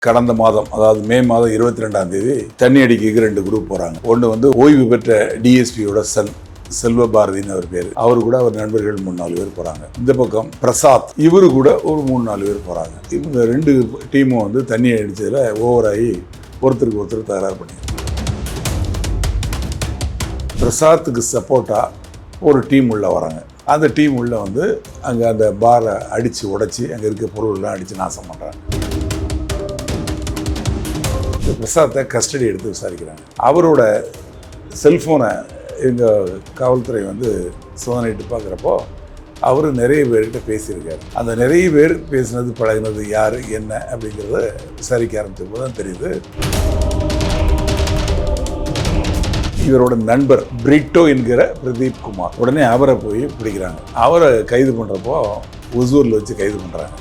கடந்த மாதம், அதாவது மே மாதம் 22ஆம் தேதி தண்ணி அடிக்க 2 குரூப் போறாங்க. ஒன்று வந்து ஓய்வு பெற்ற டிஎஸ்பியோட சன் செல்வ பாரதின்னு அவர் பேர். அவரு கூட அவர் நண்பர்கள் 3-4 பேர் போறாங்க. இந்த பக்கம் பிரசாத், இவரு கூட ஒரு 3-4 பேர் போறாங்க. இவங்க 2 டீமும் வந்து தண்ணி அடிச்சதுல ஓவர் ஆகி ஒருத்தருக்கு ஒருத்தர் தகராறு பண்ணி, பிரசாத்துக்கு சப்போர்ட்டா ஒரு டீம் உள்ள வராங்க. அந்த டீம் உள்ள வந்து அங்கே அந்த பாரை அடித்து உடைச்சி அங்கே இருக்க பொருள்லாம் அடித்து நாசம் பண்ணுறாங்க. பிரசாத்தை கஸ்டடி எடுத்து விசாரிக்கிறாங்க. அவரோட செல்ஃபோனை எங்கள் காவல்துறை வந்து சோதனையிட்டு பார்க்குறப்போ அவர் நிறைய பேர்கிட்ட பேசியிருக்காரு. அந்த நிறைய பேர் பேசினது பழகினது யார் என்ன அப்படிங்கிறத விசாரிக்க ஆரம்பித்த போது தான் தெரியுது. இவரோட நண்பர் பிரிட்டோ என்கிற பிரதீப் குமார். உடனே அவரை போய் பிடிக்கிறாங்க. அவரை கைது பண்ணுறப்போ ஒசூரில் வச்சு கைது பண்ணுறாங்க.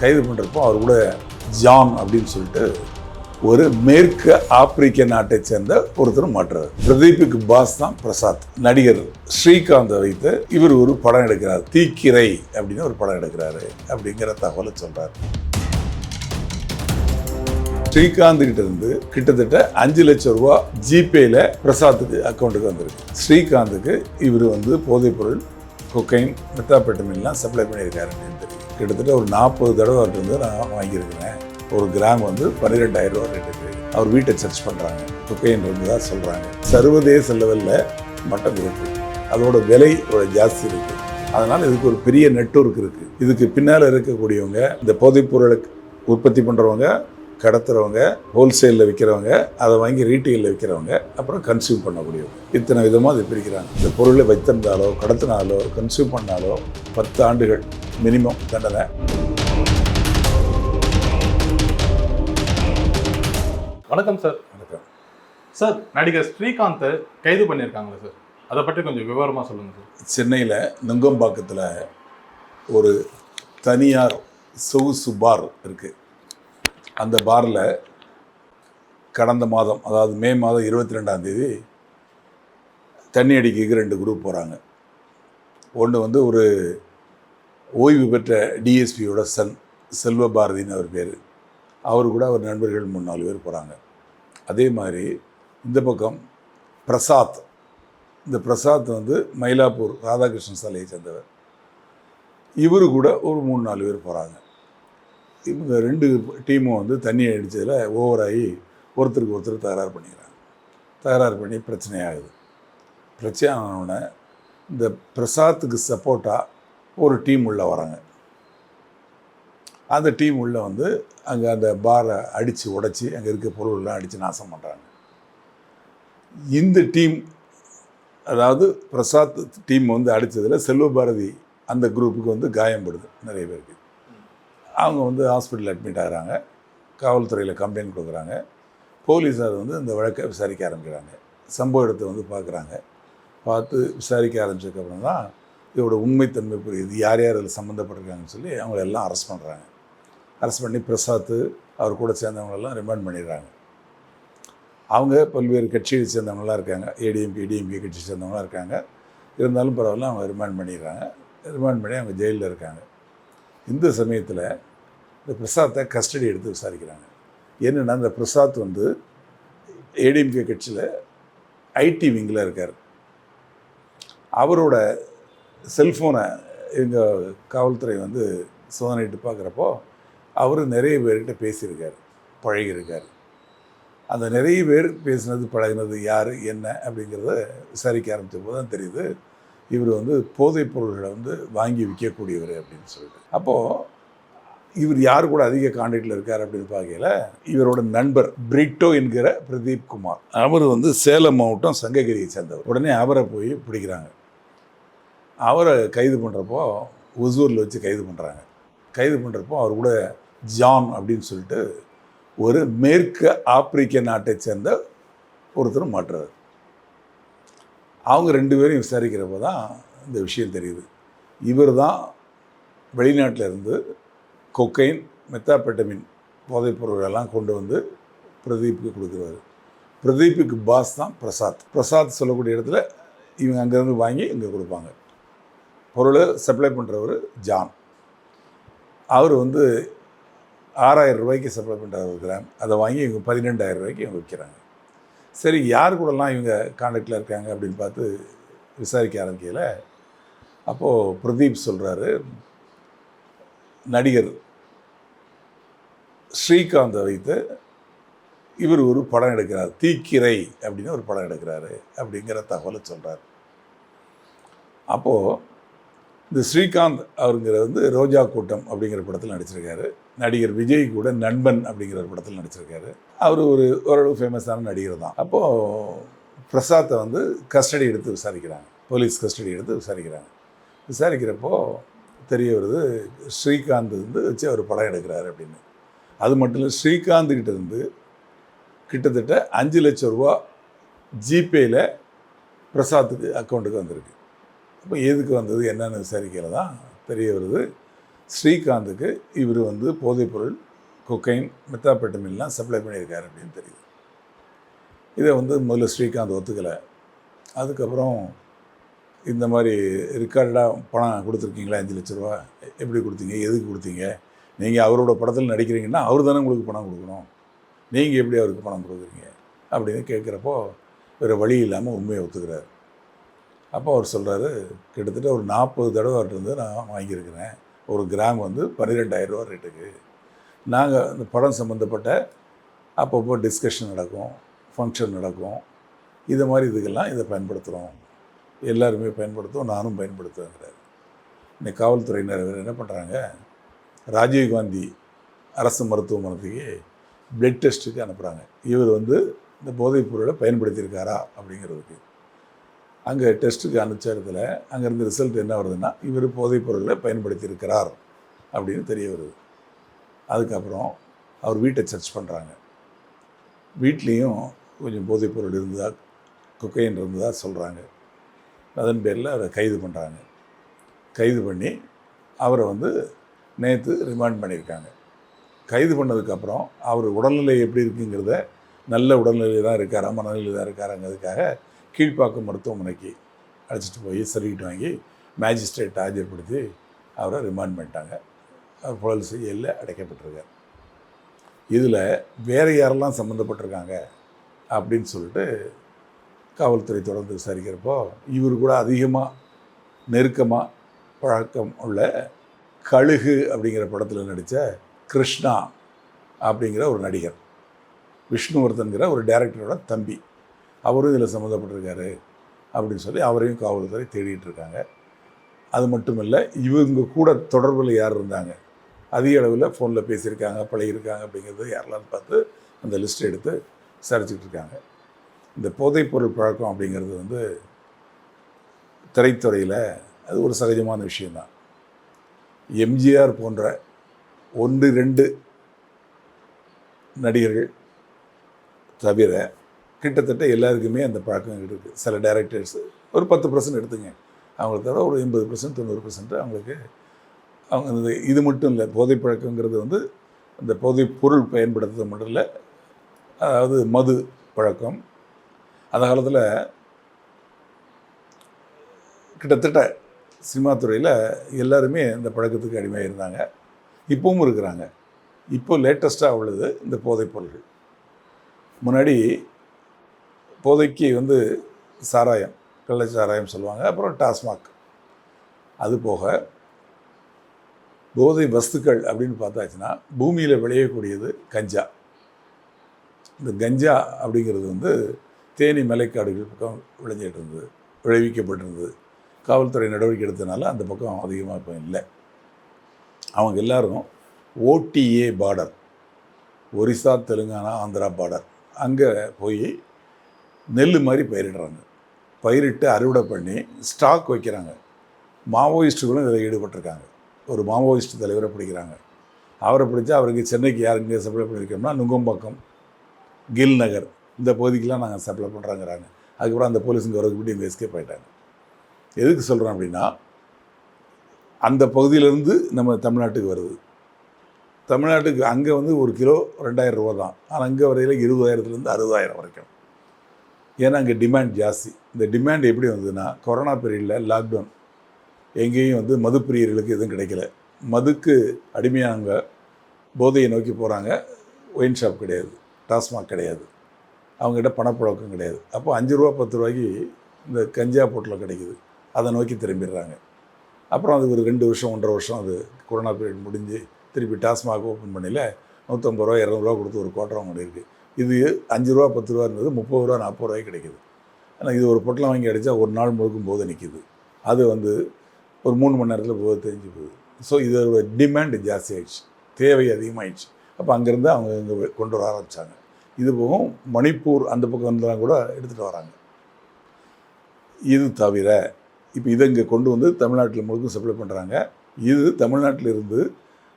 கைது பண்ணுறப்போ அவர் கூட ஜான் அப்படின்னு சொல்லிட்டு ஒரு மேற்கு ஆப்பிரிக்க நாட்டை சேர்ந்த ஒருத்தர் மாற்றுறாரு. பிரதீப்புக்கு பாஸ் தான் பிரசாத். நடிகர் ஸ்ரீகாந்தை வைத்து இவர் ஒரு படம் எடுக்கிறார். தீக்கிரை அப்படின்னு ஒரு படம் எடுக்கிறாரு அப்படிங்கிற தகவலை சொல்றாரு. ஸ்ரீகாந்த் கிட்ட இருந்து கிட்டத்தட்ட 5 லட்சம் ரூபா ஜிபேல பிரசாத்துக்கு அக்கௌண்ட்டுக்கு வந்திருக்கு. ஸ்ரீகாந்துக்கு இவர் வந்து போதைப்பொருள், கொக்கைன், மெத்தாபெட்டமின்லாம் சப்ளை பண்ணியிருக்காரு அப்படின்னு தெரியும். கிட்டத்தட்ட ஒரு 40 தடவை அவர்கிட்ட இருந்து நான் வாங்கியிருக்கிறேன். ஒரு கிராம் வந்து 12,000 ரூபா ரேட்டுக்கு. அவர் வீட்டை சர்ச் பண்ணுறாங்க. கொக்கைன் இருந்ததாக சொல்கிறாங்க. சர்வதேச லெவலில் மட்டம் இருக்கு. அதோட விலை ஜாஸ்தி இருக்குது. அதனால் இதுக்கு ஒரு பெரிய நெட்வொர்க் இருக்குது. இதுக்கு பின்னால் இருக்கக்கூடியவங்க இந்த போதைப்பொருளை உற்பத்தி பண்ணுறவங்க, கடத்துறவங்க, ஹோல்சேலில் விற்கிறவங்க, அதை வாங்கி ரீட்டெயிலில் விற்கிறவங்க, அப்புறம் கன்சியூம் பண்ணக்கூடியவங்க. இத்தனை விதமாக அதை பிரிக்கிறாங்க. இந்த பொருளை வைத்திருந்தாலோ கடத்தினாலோ கன்சியூம் பண்ணாலோ 10 ஆண்டுகள் மினிமம் தண்டனை. வணக்கம் சார். வணக்கம் சார். நடிகர் ஸ்ரீகாந்தை கைது பண்ணியிருக்காங்களா சார்? அதை பற்றி கொஞ்சம் விவரமாக சொல்லுங்கள் சார். சென்னையில் நுங்கம்பாக்கத்தில் ஒரு தனியார் சொகுசு பார் இருக்குது. அந்த பாரில் கடந்த மாதம், அதாவது மே மாதம் 22ஆம் தேதி தண்ணி அடிக்க 2 குரூப் போகிறாங்க. ஒன்று வந்து ஒரு ஓய்வு பெற்ற டிஎஸ்பியோட சன் செல்வ பாரதின்னு அவர் பேர். அவர் கூட அவர் நண்பர்கள் 3-4 பேர் போகிறாங்க. அதே மாதிரி இந்த பக்கம் பிரசாத், இந்த பிரசாத் வந்து மயிலாப்பூர் ராதாகிருஷ்ணன் சாலையை சேர்ந்தவர். இவரு கூட ஒரு 3-4 பேர் போகிறாங்க. இவங்க 2 டீமும் வந்து தண்ணி அடித்ததில் ஓவர் ஆகி ஒருத்தருக்கு ஒருத்தர் தகராறு பண்ணிக்கிறாங்க. தகராறு பண்ணி பிரச்சனையாகுது. பிரச்சனை ஆனவுடனே இந்த பிரசாத்துக்கு சப்போர்ட்டாக ஒரு டீம் உள்ளே வராங்க. அந்த டீம் உள்ளே வந்து அங்கே அந்த பாரை அடித்து உடைச்சி அங்கே இருக்க பொருள்லாம் அடித்து நாசம் பண்ணுறாங்க. இந்த டீம், அதாவது பிரசாத் டீம் வந்து அடித்ததில் செல்வ பாரதி அந்த குரூப்புக்கு வந்து காயப்படுது நிறைய பேருக்கு. அவங்க வந்து ஹாஸ்பிட்டலில் அட்மிட் ஆகிறாங்க. காவல்துறையில் கம்ப்ளைண்ட் கொடுக்குறாங்க. போலீஸார் வந்து இந்த வழக்கை விசாரிக்க ஆரம்பிக்கிறாங்க. சம்பவ இடத்தை வந்து பார்க்குறாங்க. பார்த்து விசாரிக்க ஆரம்பிச்சதுக்கப்புறம் தான் இதோட உண்மைத்தன்மை புரியுது. யார் யார் அதில் சம்மந்தப்பட்டிருக்காங்கன்னு சொல்லி அவங்கள எல்லாம் அரெஸ்ட் பண்ணுறாங்க. அரெஸ்ட் பண்ணி பிரசாத் அவர் கூட சேர்ந்தவங்களெல்லாம் ரிமாண்ட் பண்ணிடுறாங்க. அவங்க பல்வேறு கட்சியை சேர்ந்தவங்களாம் இருக்காங்க. ஏடிஎம்கே கட்சியை சேர்ந்தவங்களாம் இருக்காங்க. இருந்தாலும் பரவாயில்ல, அவங்க ரிமாண்ட் பண்ணிடுறாங்க. ரிமாண்ட் பண்ணி அவங்க ஜெயிலில் இருக்காங்க. இந்த சமயத்தில் இந்த பிரசாத்தை கஸ்டடி எடுத்து விசாரிக்கிறாங்க. என்னென்னா, இந்த பிரசாத் வந்து ஏடிஎம்கே கட்சியில் ஐடி விங்கில் இருக்கார். அவரோட செல்ஃபோனை எங்கள் காவல்துறை வந்து சோதனையிட்டு பார்க்குறப்போ அவர் நிறைய பேர்கிட்ட பேசியிருக்கார், பழகியிருக்கார். அந்த நிறைய பேர் பேசினது பழகினது யார் என்ன அப்படிங்கிறத விசாரிக்க ஆரம்பித்த போது தான் தெரியுது இவர் வந்து போதைப் பொருள்களை வந்து வாங்கி விற்கக்கூடியவர் அப்படின்னு சொல்லிட்டு. அப்போது இவர் யார் கூட அதிக கான்டாக்டில் இருக்கார் அப்படின்னு பார்க்கல, இவரோட நண்பர் பிரிட்டோ என்கிற பிரதீப் குமார். அவர் வந்து சேலம் மாவட்டம் சங்ககிரியை சேர்ந்தவர். உடனே அவரை போய் பிடிக்கிறாங்க. அவரை கைது பண்ணுறப்போ ஒசூரில் வச்சு கைது பண்ணுறாங்க. கைது பண்ணுறப்போ அவர் கூட ஜான் அப்படின்னு சொல்லிட்டு ஒரு மேற்கு ஆப்பிரிக்க நாட்டை சேர்ந்த ஒருத்தர் மாற்றுறாரு. அவங்க 2 பேரையும் விசாரிக்கிறப்போ தான் இந்த விஷயம் தெரியுது. இவர் தான் வெளிநாட்டில் இருந்து கொக்கைன், மெத்தாபெட்டமின் போதைப்பொருளெல்லாம் கொண்டு வந்து பிரதீப்புக்கு கொடுக்குறாரு. பிரதீப்புக்கு பாஸ் தான் பிரசாத். பிரசாத் சொல்லக்கூடிய இடத்துல இவங்க அங்கேருந்து வாங்கி இங்கே கொடுப்பாங்க. பொருளை சப்ளை பண்ணுறவர் ஜான். அவர் வந்து 6,000 ரூபாய்க்கு சப்ளை பண்ணுறாரு ஒரு கிராம். அதை வாங்கி இவங்க 12,000 ரூபாய்க்கு இவங்க விற்கிறாங்க. சரி, யார் கூடலாம் இவங்க கான்டாக்டில் இருக்காங்க அப்படின்னு பார்த்து விசாரிக்க ஆரம்பிக்கையில் அப்போது பிரதீப் சொல்கிறாரு, நடிகர் ஸ்ரீகாந்தை வைத்து இவர் ஒரு படம் எடுக்கிறார், தீக்கிரை அப்படின்னு ஒரு படம் எடுக்கிறாரு அப்படிங்கிற தகவலை சொல்கிறார். அப்போது இந்த ஸ்ரீகாந்த் அவருங்கிற வந்து ரோஜா கூட்டம் அப்படிங்கிற படத்தில் நடிச்சிருக்காரு. நடிகர் விஜய் கூட நண்பன் அப்படிங்கிற ஒரு படத்தில் நடிச்சிருக்காரு. அவர் ஓரளவு ஃபேமஸான நடிகர் தான். அப்போது பிரசாத்தை வந்து கஸ்டடி எடுத்து விசாரிக்கிறாங்க, போலீஸ் கஸ்டடி எடுத்து விசாரிக்கிறாங்க. விசாரிக்கிறப்போ தெரிய வருது ஸ்ரீகாந்த் வந்து வச்சு அவர் படம் எடுக்கிறாரு அப்படின்னு. அது மட்டும் இல்லை, ஸ்ரீகாந்த்கிட்ட இருந்து கிட்டத்தட்ட 5 லட்சம் ரூபா ஜிபேயில் பிரசாத்துக்கு அக்கௌண்ட்டுக்கு வந்திருக்கு. அப்போ எதுக்கு வந்தது என்னென்னு விசாரிக்கையில் தான் தெரிய வருது, ஸ்ரீகாந்துக்கு இவர் வந்து போதைப்பொருள், கொக்கைன், மெத்தாபெட்டமின்லாம் சப்ளை பண்ணியிருக்காரு அப்படின்னு தெரியுது. இதை வந்து முதல்ல ஸ்ரீகாந்த் ஒத்துக்கலை. அதுக்கப்புறம் இந்த மாதிரி ரெக்கார்டாக பணம் கொடுத்துருக்கீங்களா 5 லட்ச ரூபா, எப்படி கொடுத்தீங்க, எதுக்கு கொடுத்தீங்க, நீங்கள் அவரோட படத்தில் நடிக்கிறீங்கன்னா அவர் தானே உங்களுக்கு பணம் கொடுக்கணும், நீங்கள் எப்படி அவருக்கு பணம் கொடுக்குறீங்க அப்படின்னு கேட்குறப்போ வேறு வழி இல்லாமல் உண்மையை ஒத்துக்கிறார். அப்போ அவர் சொல்கிறாரு, கிட்டத்தட்ட ஒரு 40 தடவை அவர்கிட்ட நான் வாங்கியிருக்கிறேன், ஒரு கிராம் வந்து 12,000 ரூபா ரேட்டுக்கு. நாங்கள் இந்த படம் சம்மந்தப்பட்ட அப்பப்போ டிஸ்கஷன் நடக்கும், ஃபங்க்ஷன் நடக்கும், இது மாதிரி இதுக்கெல்லாம் இதை பயன்படுத்துகிறோம், எல்லாருமே பயன்படுத்துவோம், நானும் பயன்படுத்துவேங்கிறார். இன்னைக்கு காவல்துறையினர் என்ன பண்ணுறாங்க, ராஜீவ்காந்தி அரசு மருத்துவமனைக்கு பிளட் டெஸ்ட்டுக்கு அனுப்புகிறாங்க. இவர் வந்து இந்த போதைப் பொருளை பயன்படுத்தியிருக்காரா அப்படிங்கிறதுக்கு. அங்கே டெஸ்ட்டுக்கு அனுப்பிச்ச இடத்துல அங்கேருந்து ரிசல்ட் என்ன வருதுன்னா, இவர் போதைப் பொருளை பயன்படுத்தியிருக்கிறார் அப்படின்னு தெரிய வருது. அதுக்கப்புறம் அவர் வீட்டை சர்ச் பண்ணுறாங்க. வீட்லேயும் கொஞ்சம் போதைப் பொருள் இருந்ததா, கொக்கைன் இருந்ததா சொல்கிறாங்க. அதன் பேரில் அவரை கைது பண்ணுறாங்க. கைது பண்ணி அவரை வந்து நேற்று ரிமாண்ட் பண்ணியிருக்காங்க. கைது பண்ணதுக்கப்புறம் அவர் உடல்நிலை எப்படி இருக்குங்கிறத, நல்ல உடல்நிலை தான் இருக்காரா, மனநிலை தான் இருக்காராங்கிறதுக்காக கீழ்ப்பாக்கம் மருத்துவமனைக்கு அழைச்சிட்டு போய் சர்டிஃபிகேட் வாங்கி மேஜிஸ்ட்ரேட் ஆஜர்படுத்தி அவரை ரிமாண்ட் பண்ணிட்டாங்க. அவர் புழல் சிறையில் அடைக்கப்பட்டிருக்கார். இதில் வேறு யாரெல்லாம் சம்மந்தப்பட்டிருக்காங்க அப்படின்னு சொல்லிட்டு காவல்துறை தொடர்ந்து விசாரிக்கிறப்போ, இவர் கூட அதிகமாக நெருக்கமாக பழக்கம் உள்ள கழுகு அப்படிங்கிற படத்தில் நடித்த கிருஷ்ணா அப்படிங்கிற ஒரு நடிகர், விஷ்ணுவர்தன்கிற ஒரு டைரக்டரோட தம்பி, அவரும் இதில் சம்மந்தப்பட்டிருக்காரு அப்படின்னு சொல்லி அவரையும் காவல்துறை தேடிட்டு இருக்காங்க. அது மட்டும் இல்லை, இவங்க கூட தொடர்பில் யார் இருந்தாங்க, அதிக அளவில் ஃபோனில் பேசியிருக்காங்க, பழகியிருக்காங்க அப்படிங்கிறது யாரெல்லாம் பார்த்து அந்த லிஸ்ட் எடுத்து விசாரிச்சுட்டு இருக்காங்க. இந்த போதைப்பொருள் பழக்கம் அப்படிங்கிறது வந்து திரைத்துறையில் அது ஒரு சகஜமான விஷயந்தான். எம்ஜிஆர் போன்ற 1-2 நடிகர்கள் தவிர கிட்டத்தட்ட எல்லாருக்குமே அந்த பழக்கம் இருக்குது. சில டைரக்டர்ஸ் ஒரு 10% எடுத்துங்க, அவங்கள தவிர ஒரு 80% 90% அவங்களுக்கு அவங்க இது மட்டும் இல்லை, போதை பழக்கங்கிறது வந்து அந்த போதைப் பொருள் பயன்படுத்துறது மட்டும் இல்லை, அதாவது மது பழக்கம். அந்த காலத்தில் கிட்டத்தட்ட சினிமா துறையில் எல்லாருமே இந்த பழக்கத்துக்கு அடிமையாக இருந்தாங்க, இப்பவும் இருக்கிறாங்க. இப்போ லேட்டஸ்ட்டாக உள்ளது இந்த போதைப் பொருள்கள். முன்னாடி போதைக்கு வந்து சாராயம், கள்ளச்சாராயம் சொல்லுவாங்க, அப்புறம் டாஸ்மாக். அது போக போதை வஸ்துக்கள் அப்படின்னு பார்த்தாச்சுன்னா பூமியில் விளையக்கூடியது கஞ்சா. இந்த கஞ்சா அப்படிங்கிறது வந்து தேனி மலைக்காடுகள் பக்கம் விளைஞ்சிட்டு இருந்தது, விளைவிக்கப்பட்டிருந்தது. காவல்துறை நடவடிக்கை எடுத்ததுனால அந்த பக்கம் அதிகமாக இப்போ இல்லை. அவங்க எல்லாரும் OTA border, Orissa, Telangana, Andhra border, அங்கே போய் நெல் மாதிரி பயிரிடுறாங்க. பயிரிட்டு அறுவடை பண்ணி ஸ்டாக் வைக்கிறாங்க. மாவோயிஸ்ட்டுகளும் இதில் ஈடுபட்டிருக்காங்க. ஒரு மாவோயிஸ்ட் தலைவரை பிடிக்கிறாங்க. அவரை பிடிச்சா அவருக்கு சென்னைக்கு யாருக்கு சப்ளை பண்ணியிருக்கோம்னா நுங்கம்பாக்கம், கில் நகர் இந்த பகுதிக்கெலாம் நாங்கள் சப்ளை பண்ணுறாங்கிறாங்க. அதுக்கப்புறம் அந்த போலீஸுங்க வரதுக்கு முன்னாடி இங்கே எஸ்கேப் ஆகிட்டாங்க. எதுக்கு சொல்கிறோம் அப்படின்னா, அந்த பகுதியிலேருந்து நம்ம தமிழ்நாட்டுக்கு வருது. தமிழ்நாட்டுக்கு அங்கே வந்து ஒரு கிலோ 2,000 ரூபா தான், ஆனால் அங்கே வரையில் 20,000 60,000 வரைக்கும். ஏன்னா அங்கே டிமாண்ட் ஜாஸ்தி. இந்த டிமாண்ட் எப்படி வந்ததுன்னா, கொரோனா பீரியடில் லாக்டவுன், எங்கேயும் வந்து மது பிரியர்களுக்கு எதுவும் கிடைக்கல. மதுக்கு அடிமையானவங்க போதையை நோக்கி போகிறாங்க. ஒயின் ஷாப் கிடையாது, டாஸ்மாக் கிடையாது, அவங்ககிட்ட பணப்புழக்கம் கிடையாது. அப்போ 5 ரூபா 10 ரூபாய்க்கு இந்த கஞ்சா பொட்டலம் கிடைக்குது, அதை நோக்கி திரும்பிடுறாங்க. அப்புறம் அது ஒரு 2 வருஷம் 1.5 வருஷம் அது கொரோனா பீரியட் முடிஞ்சு திருப்பி டாஸ்மாக் ஓப்பன் பண்ணல 150 ரூபா 200 ரூபா கொடுத்து ஒரு குவார்ட்டர் வாங்க இருக்குது. இது 5 ரூபா 10 ரூபா இருந்தது 30 ரூபா 40 ரூபாய்க்கு கிடைக்குது. ஆனால் இது ஒரு பொட்டலம் வாங்கி அடித்தா ஒரு நாள் முழுக்கும் போதை நிற்கிது. அது வந்து ஒரு 3 மணி நேரத்தில் போதை தெரிஞ்சு போகுது. ஸோ இதோட டிமாண்ட் ஜாஸ்தி ஆகிடுச்சு, தேவை அதிகமாகிடுச்சு. அப்போ அங்கேருந்து அவங்க இங்கே கொண்டு வர ஆரம்பித்தாங்க. இது போகும் மணிப்பூர் அந்த பக்கம் இருந்தெல்லாம் கூட எடுத்துகிட்டு வராங்க. இது தவிர இப்போ இதை இங்கே கொண்டு வந்து தமிழ்நாட்டில் முழுக்க சப்ளை பண்ணுறாங்க. இது தமிழ்நாட்டில் இருந்து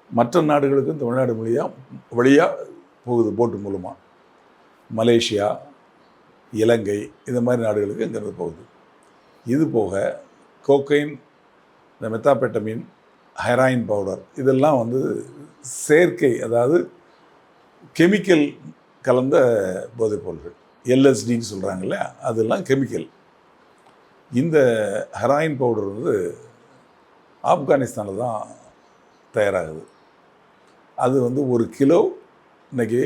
மற்ற நாடுகளுக்கும் தமிழ்நாடு வழியாக போகுது போட்டு மூலமாக. மலேசியா, இலங்கை இந்த மாதிரி நாடுகளுக்கு இங்கேருந்து போகுது. இது போக கோக்கைன், இந்த மெத்தாபெட்டமின், ஹெராயின் பவுடர் இதெல்லாம் வந்து செயற்கை, அதாவது கெமிக்கல் கலந்த போதைப்பொருள்கள், எல்எஸ்டின்னு சொல்கிறாங்கல்ல, அதெல்லாம் கெமிக்கல். இந்த ஹெராயின் பவுடர் வந்து ஆப்கானிஸ்தானில் தான் தயாராகுது. அது வந்து 1 கிலோ இன்றைக்கி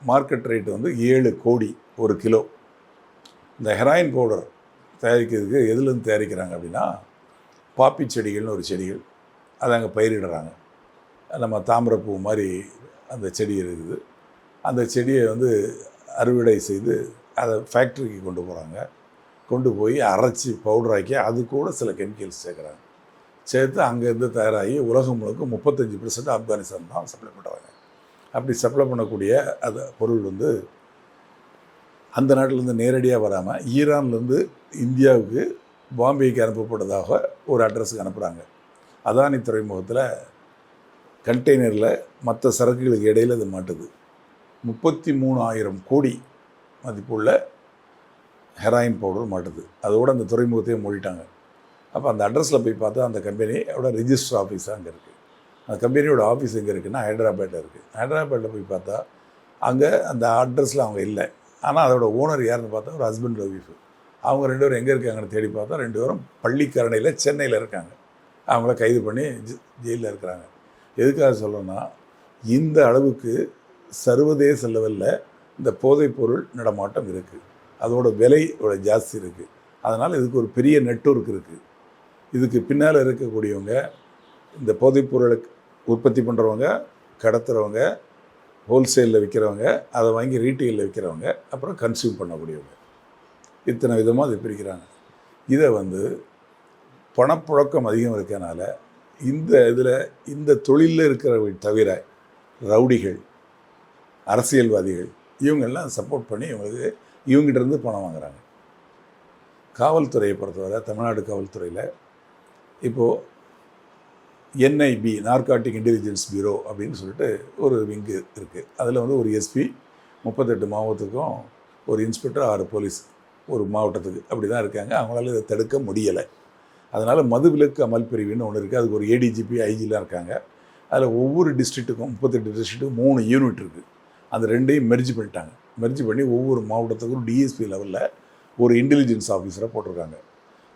மார்க்கெட் ரேட்டு வந்து 7 கோடி 1 கிலோ. இந்த ஹெராயின் பவுடர் தயாரிக்கிறதுக்கு எதுலேருந்து தயாரிக்கிறாங்க அப்படின்னா, பாப்பி செடிகள்னு ஒரு செடிகள், அதை அங்கே பயிரிடுறாங்க. நம்ம தாமரைப்பூ மாதிரி அந்த செடி இருக்குது. அந்த செடியை வந்து அறுவடை செய்து அதை ஃபேக்ட்ரிக்கு கொண்டு போகிறாங்க. கொண்டு போய் அரைச்சி பவுடராக்கி அது கூட சில கெமிக்கல்ஸ் சேர்க்குறாங்க. சேர்த்து அங்கேருந்து தயாராகி உலகம் முழுக்க 35% ஆப்கானிஸ்தான் தான் சப்ளை பண்ணுறாங்க. அப்படி சப்ளை பண்ணக்கூடிய அந்த பொருள் வந்து அந்த நாட்டிலேருந்து நேரடியாக வராமல் ஈரான்லேருந்து இந்தியாவுக்கு பாம்பேக்கு அனுப்பப்பட்டதாக ஒரு அட்ரஸுக்கு அனுப்புகிறாங்க. அதானி துறைமுகத்தில் கண்டெய்னரில் மற்ற சரக்குகளுக்கு இடையில் அது மாட்டுது. 33,000 கோடி மதிப்புள்ள ஹெராயின் பவுடர் மாட்டுது. அதோடு அந்த துறைமுகத்தையே மூடிட்டாங்க. அப்போ அந்த அட்ரஸில் போய் பார்த்தா அந்த கம்பெனியோட ரிஜிஸ்டர் ஆஃபீஸாக அங்கே இருக்குது. அந்த கம்பெனியோட ஆஃபீஸ் எங்கே இருக்குன்னா ஹைதராபாத்தில் இருக்குது. ஹைதராபாத்தில் போய் பார்த்தா அங்கே அந்த அட்ரஸில் அவங்க இல்லை. ஆனால் அதோட ஓனர் யாருன்னு பார்த்தா ஒரு ஹஸ்பண்ட் ஒய்ஃபு. அவங்க 2 பேரும் எங்கே இருக்காங்கன்னு தேடி பார்த்தா 2 பேரும் பள்ளிக்கரணையில் சென்னையில் இருக்காங்க. அவங்கள கைது பண்ணி ஜெயிலில் இருக்கிறாங்க. எதுக்காக சொல்லணும்னா, இந்த அளவுக்கு சர்வதேச லெவலில் இந்த போதைப்பொருள் நடமாட்டம் இருக்குது, அதோட விலையோட ஜாஸ்தி இருக்குது. அதனால் இதுக்கு ஒரு பெரிய நெட்வொர்க் இருக்குது. இதுக்கு பின்னால் இருக்கக்கூடியவங்க இந்த போதைப்பொருளை உற்பத்தி பண்ணுறவங்க, கடத்துகிறவங்க, ஹோல்சேலில் விற்கிறவங்க, அதை வாங்கி ரீட்டெயிலில் விற்கிறவங்க, அப்புறம் கன்சியூம் பண்ணக்கூடியவங்க. இத்தனை விதமாக அதை பிரிக்கிறாங்க. இதை வந்து பணப்புழக்கம் அதிகம் இருக்கனால இந்த தொழிலில் இருக்கிறவங்க தவிர ரவுடிகள், அரசியல்வாதிகள் இவங்கெல்லாம் சப்போர்ட் பண்ணி இவங்ககிட்டருந்து பணம் வாங்குகிறாங்க. காவல்துறையை பொறுத்தவரை தமிழ்நாடு காவல்துறையில் இப்போது என்ஐபி, நார்காட்டிக் இன்டெலிஜென்ஸ் பியூரோ அப்படின்னு சொல்லிட்டு ஒரு விங்கு இருக்குது. அதில் வந்து ஒரு எஸ்பி 38 மாவட்டத்துக்கும் ஒரு இன்ஸ்பெக்டர் 6 போலீஸ் ஒரு மாவட்டத்துக்கு அப்படி தான் இருக்காங்க. அவங்களால இதை தடுக்க முடியலை. அதனால் மதுவிலக்கு அமல் பிரிவுன்னு ஒன்று இருக்குது. அதுக்கு ஒரு ஏடிஜிபி, ஐஜிலாம் இருக்காங்க. அதில் ஒவ்வொரு டிஸ்ட்ரிக்ட்டுக்கும் 38 டிஸ்ட்ரிக்ட்டுக்கும் 3 யூனிட் இருக்குது. அந்த 2ஐயும் மெர்ஜ் பண்ணிட்டாங்க. மெர்ஜ் பண்ணி ஒவ்வொரு மாவட்டத்துக்கும் டிஎஸ்பி லெவலில் ஒரு இன்டெலிஜென்ஸ் ஆஃபீஸரை போட்டிருக்காங்க.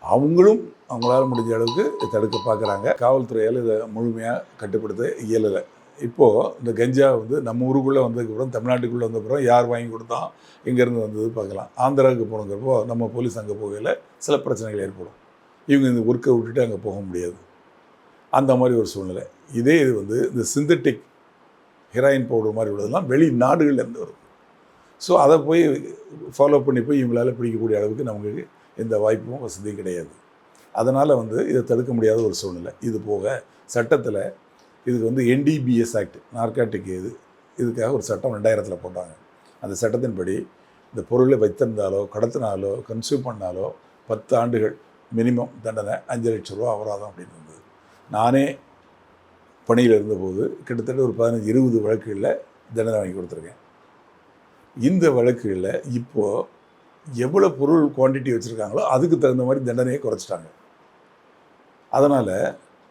அவங்களும் அவங்களால முடிஞ்ச அளவுக்கு தடுக்க பார்க்குறாங்க. காவல்துறையால் இதை முழுமையாக கட்டுப்படுத்த இயலலை. இப்போது இந்த கஞ்சா வந்து நம்ம ஊருக்குள்ளே வந்ததுக்கப்புறம், தமிழ்நாட்டுக்குள்ளே வந்ததுக்கப்புறம் யார் வாங்கி கொடுத்தா, எங்கேருந்து வந்தது பார்க்கலாம். ஆந்திராவுக்கு போனதுக்கப்புறப்போ நம்ம போலீஸ் அங்கே போகையில் சில பிரச்சனைகள் ஏற்படும். இவங்க இந்த ஒர்க்கை விட்டுட்டு அங்கே போக முடியாது. அந்த மாதிரி ஒரு சூழ்நிலை. இதே இது வந்து இந்த சிந்தட்டிக் ஹெராயின் பவுடர் மாதிரி உள்ளதெல்லாம் வெளிநாடுகள்லேருந்து வரும். ஸோ அதை போய் ஃபாலோ பண்ணி போய் இவங்களால் பிடிக்கக்கூடிய அளவுக்கு நமக்கு எந்த வாய்ப்பும் வசதியும் கிடையாது. அதனால் வந்து இதை தடுக்க முடியாத ஒரு சூழ்நிலை. இது போக சட்டத்தில் இதுக்கு வந்து NDBS ஆக்ட், நார்காட்டிக் இதுக்காக ஒரு சட்டம் 2000 போட்டாங்க. அந்த சட்டத்தின்படி இந்த பொருளை வைத்திருந்தாலோ, கடத்தினாலோ, கன்சியூம் பண்ணாலோ 10 ஆண்டுகள் மினிமம் தண்டனை, 5 லட்சம் ரூபா அபராதம் அப்படின்னு இருந்தது. நானே பணியில் இருந்தபோது கிட்டத்தட்ட ஒரு 15-20 வழக்குகளில் தண்டனை வாங்கி கொடுத்துருக்கேன். இந்த வழக்குகளில் இப்போது எவ்வளோ பொருள் குவான்டிட்டி வச்சுருக்காங்களோ அதுக்கு தகுந்த மாதிரி தண்டனையை குறைச்சிட்டாங்க. அதனால்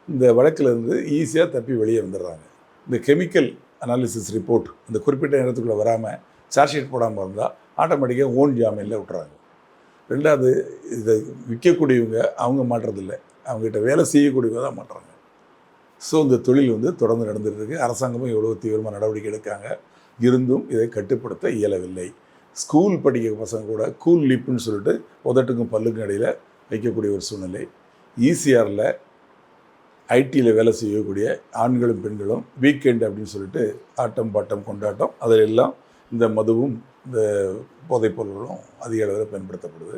இந்த வழக்கிலேருந்து ஈஸியாக தப்பி வெளியே வந்துடுறாங்க. இந்த கெமிக்கல் அனாலிசிஸ் ரிப்போர்ட் இந்த குறிப்பிட்ட நேரத்துக்குள்ளே வராமல் சார்ஜ் ஷீட் போடாமல் இருந்தால் ஆட்டோமேட்டிக்காக ஓன் ஜாமீனில் விட்டுறாங்க. 2வது, இதை விற்கக்கூடியவங்க அவங்க மாட்டுறதில்லை, அவங்ககிட்ட வேலை செய்யக்கூடியவங்க தான் மாட்டுறாங்க. ஸோ இந்த தொழில் வந்து தொடர்ந்து நடந்துட்டு இருக்கு. அரசாங்கமும் எவ்வளோ தீவிரமாக நடவடிக்கை எடுக்காங்க. இருந்தும் இதை கட்டுப்படுத்த இயலவில்லை. ஸ்கூல் படிக்கிற பசங்க கூட கூல் லிப்புன்னு சொல்லிட்டு உதட்டுக்கும் பல்லுக்கும் இடையில் வைக்கக்கூடிய ஒரு சூழ்நிலை. ஈசிஆரில் ஐடியில் வேலை செய்யக்கூடிய ஆண்களும் பெண்களும் வீக்கெண்ட் அப்படின்னு சொல்லிட்டு ஆட்டம் பாட்டம் கொண்டாட்டம் அதில் எல்லாம் இந்த மதுவும் இந்த போதைப் பொருள்களும் அதிக அளவில் பயன்படுத்தப்படுது.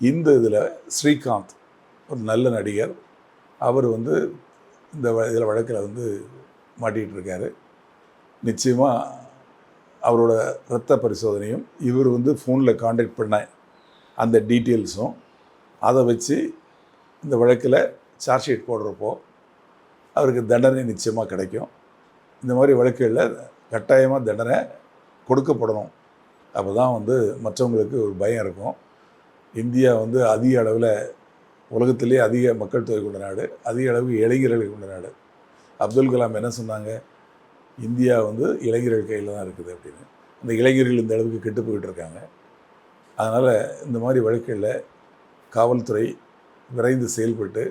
இந்த இதில் ஸ்ரீகாந்த் ஒரு நல்ல நடிகர். அவர் வந்து இந்த இதில் வழக்கில் வந்து மாட்டிகிட்டு இருக்காரு. நிச்சயமாக அவரோட இரத்த பரிசோதனையும் இவர் வந்து ஃபோனில் காண்டாக்ட் பண்ண அந்த டீட்டெயில்ஸும் அதை வச்சு இந்த வழக்கில் சார்ஜ் ஷீட் போடுறப்போ அவருக்கு தண்டனை நிச்சயமாக கிடைக்கும். இந்த மாதிரி வழக்குகளில் கட்டாயமாக தண்டனை கொடுக்கப்படணும். அப்போ தான் வந்து மற்றவங்களுக்கு ஒரு பயம் இருக்கும். இந்தியா வந்து அதிக அளவில் உலகத்திலே அதிக மக்கள் தொகை கொண்ட நாடு, அதிக அளவு இளைஞர்களை கொண்ட நாடு. அப்துல் கலாம் என்ன சொன்னாங்க, இந்தியா வந்து இளைஞர்கள் கையில் தான் இருக்குது அப்படின்னு. அந்த இளைஞர்கள் இந்த அளவுக்கு கெட்டு போயிட்டு இருக்காங்க. அதனால் இந்த மாதிரி வழக்குகளில் காவல்துறை விரைந்து செயல்பட்டு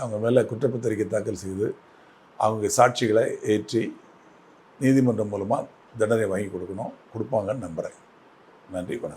அவங்க மேலே குற்றப்பத்திரிக்கை தாக்கல் செய்து அவங்க சாட்சிகளை ஏற்றி நீதிமன்றம் மூலமாக தண்டனை வாங்கி கொடுக்கணும். கொடுப்பாங்கன்னு நம்புகிறேன். நன்றி, வணக்கம்.